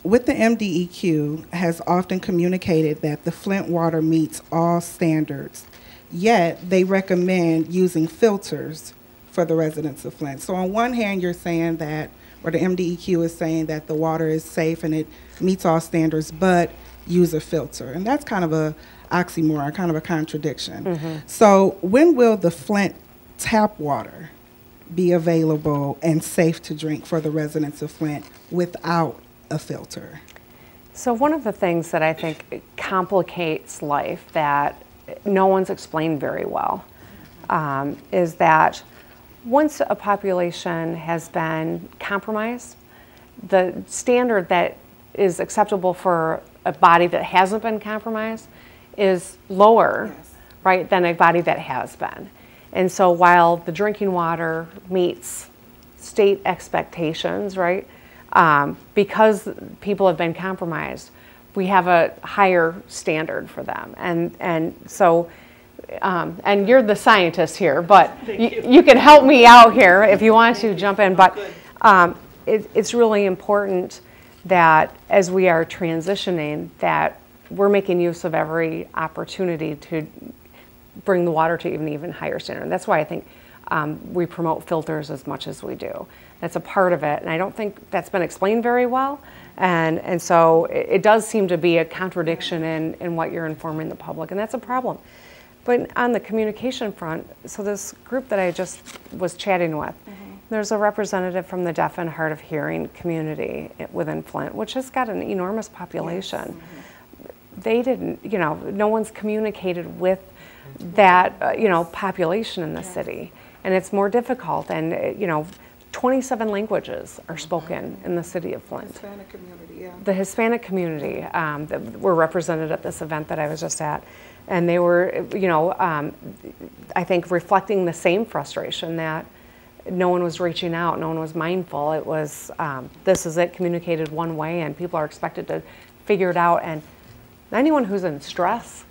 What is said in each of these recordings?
with the MDEQ has often communicated that the Flint water meets all standards, yet they recommend using filters for the residents of Flint. So on one hand, you're saying that, or the MDEQ is saying that the water is safe and it meets all standards, but use a filter. And that's kind of a oxymoron, kind of a contradiction. So when will the Flint tap water be available and safe to drink for the residents of Flint without a filter? So one of the things that I think complicates life that no one's explained very well is that once a population has been compromised, the standard that is acceptable for a body that hasn't been compromised is lower, right, than a body that has been. And so while the drinking water meets state expectations, right, because people have been compromised, we have a higher standard for them. And so, and you're the scientist here, but you can help me out here if you want to jump in. But it's really important that as we are transitioning, that we're making use of every opportunity to bring the water to even higher standard. And that's why I think we promote filters as much as we do. That's a part of it, and I don't think that's been explained very well. And so it does seem to be a contradiction in what you're informing the public, and that's a problem. But on the communication front, so this group that I just was chatting with, there's a representative from the deaf and hard of hearing community within Flint, which has got an enormous population. They didn't, no one's communicated with that, population in the city. And it's more difficult. And, 27 languages are spoken in the city of Flint. Hispanic community, yeah. The Hispanic community that were represented at this event that I was just at. And they were, I think reflecting the same frustration that no one was reaching out, no one was mindful. It was, this is it, communicated one way, and people are expected to figure it out. And anyone who's in stress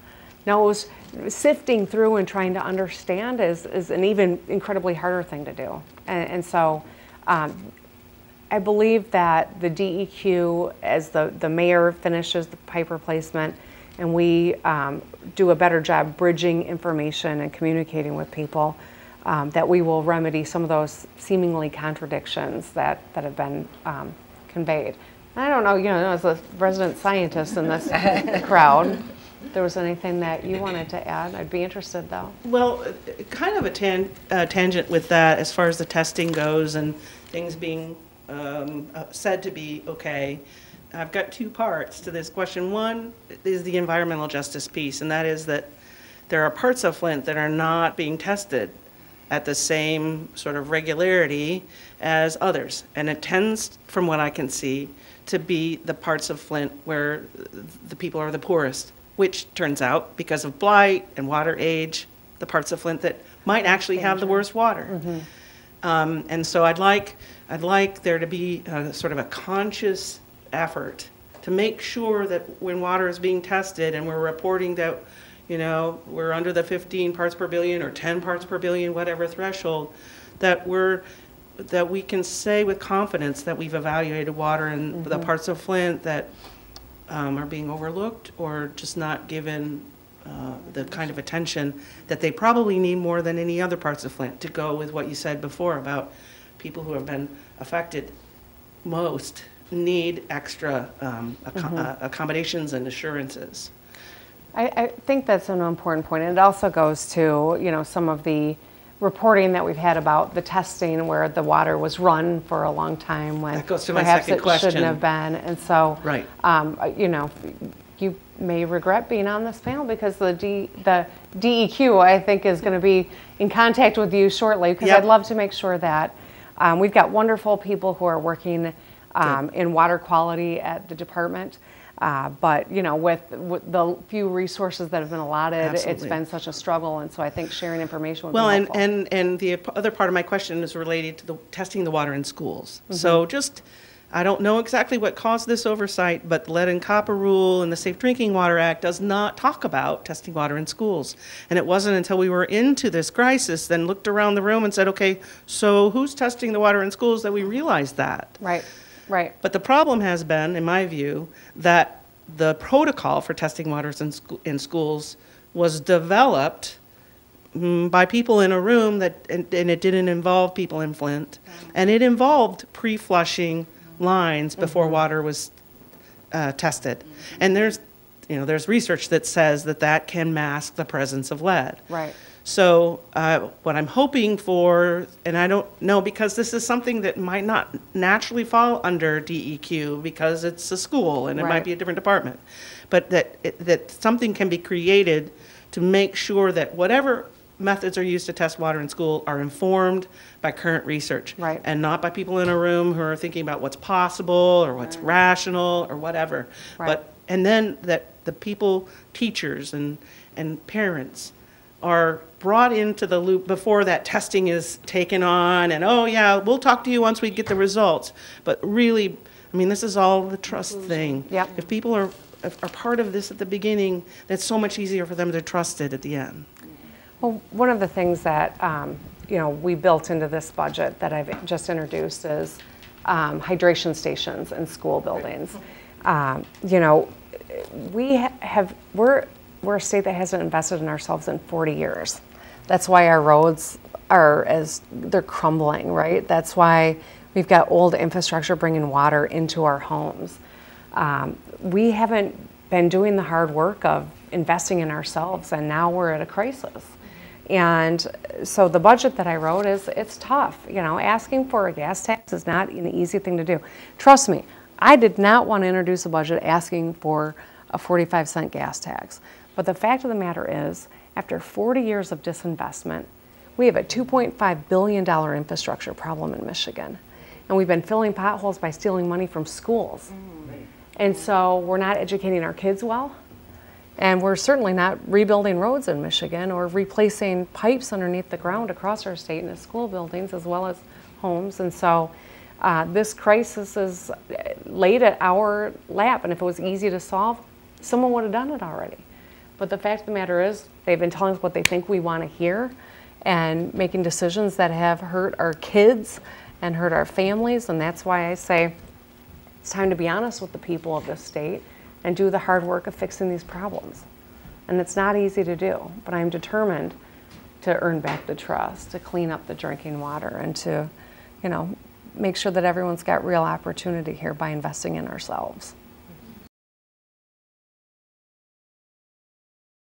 knows sifting through and trying to understand is an even incredibly harder thing to do. And so I believe that the DEQ, as the mayor finishes the pipe replacement, and we do a better job bridging information and communicating with people, that we will remedy some of those seemingly contradictions that have been conveyed. I don't know, as a resident scientist in this crowd, if there was anything that you wanted to add, I'd be interested though. Well, kind of a tangent with that as far as the testing goes and things being said to be okay. I've got two parts to this question. One is the environmental justice piece, and that is that there are parts of Flint that are not being tested at the same sort of regularity as others. And it tends, from what I can see, to be the parts of Flint where the people are the poorest, which turns out, because of blight and water age, the parts of Flint that might actually have the worst water. And so I'd like there to be sort of a conscious effort to make sure that when water is being tested and we're reporting that, we're under the 15 parts per billion or 10 parts per billion, whatever threshold, that we can say with confidence that we've evaluated water in the parts of Flint that are being overlooked or just not given the kind of attention that they probably need more than any other parts of Flint, to go with what you said before about people who have been affected most need extra accommodations and assurances. I think that's an important point. And it also goes to, some of the reporting that we've had about the testing where the water was run for a long time when that goes to my perhaps second it question. shouldn't have been. And so, right. You may regret being on this panel because the DEQ, I think, is going to be in contact with you shortly, because I'd love to make sure that we've got wonderful people who are working in water quality at the department. But with the few resources that have been allotted, it's been such a struggle, and so I think sharing information would be helpful. And the other part of my question is related to testing the water in schools. So I don't know exactly what caused this oversight, but the Lead and Copper Rule and the Safe Drinking Water Act does not talk about testing water in schools. And it wasn't until we were into this crisis, then looked around the room and said, okay, so who's testing the water in schools, that we realized that. Right. Right. But the problem has been, in my view, that the protocol for testing waters in schools was developed by people in a room and it didn't involve people in Flint. And it involved pre-flushing lines before water was tested. And there's research that says that can mask the presence of lead. Right. So what I'm hoping for, and I don't know, because this is something that might not naturally fall under DEQ because it's a school and it might be a different department, but that something can be created to make sure that whatever methods are used to test water in school are informed by current research, right, and not by people in a room who are thinking about what's possible or what's rational or whatever. Right. And then that the people, teachers and parents, are brought into the loop before that testing is taken on, and oh yeah, we'll talk to you once we get the results. But really, I mean, this is all the trust thing. Yep. If people are part of this at the beginning, that's so much easier for them to trust it at the end. Well, one of the things that we built into this budget that I've just introduced is hydration stations in school buildings. We're a state that hasn't invested in ourselves in 40 years. That's why our roads they're crumbling, right? That's why we've got old infrastructure bringing water into our homes. We haven't been doing the hard work of investing in ourselves, and now we're at a crisis. And so the budget that I wrote it's tough. Asking for a gas tax is not an easy thing to do. Trust me, I did not want to introduce a budget asking for a 45-cent gas tax. But the fact of the matter is, after 40 years of disinvestment, we have a $2.5 billion infrastructure problem in Michigan. And we've been filling potholes by stealing money from schools. And so we're not educating our kids well. And we're certainly not rebuilding roads in Michigan or replacing pipes underneath the ground across our state in the school buildings as well as homes. And so this crisis is laid at our lap. And if it was easy to solve, someone would have done it already. But the fact of the matter is, they've been telling us what they think we want to hear and making decisions that have hurt our kids and hurt our families. And that's why I say it's time to be honest with the people of this state and do the hard work of fixing these problems. And it's not easy to do, but I'm determined to earn back the trust, to clean up the drinking water, and to, make sure that everyone's got real opportunity here by investing in ourselves.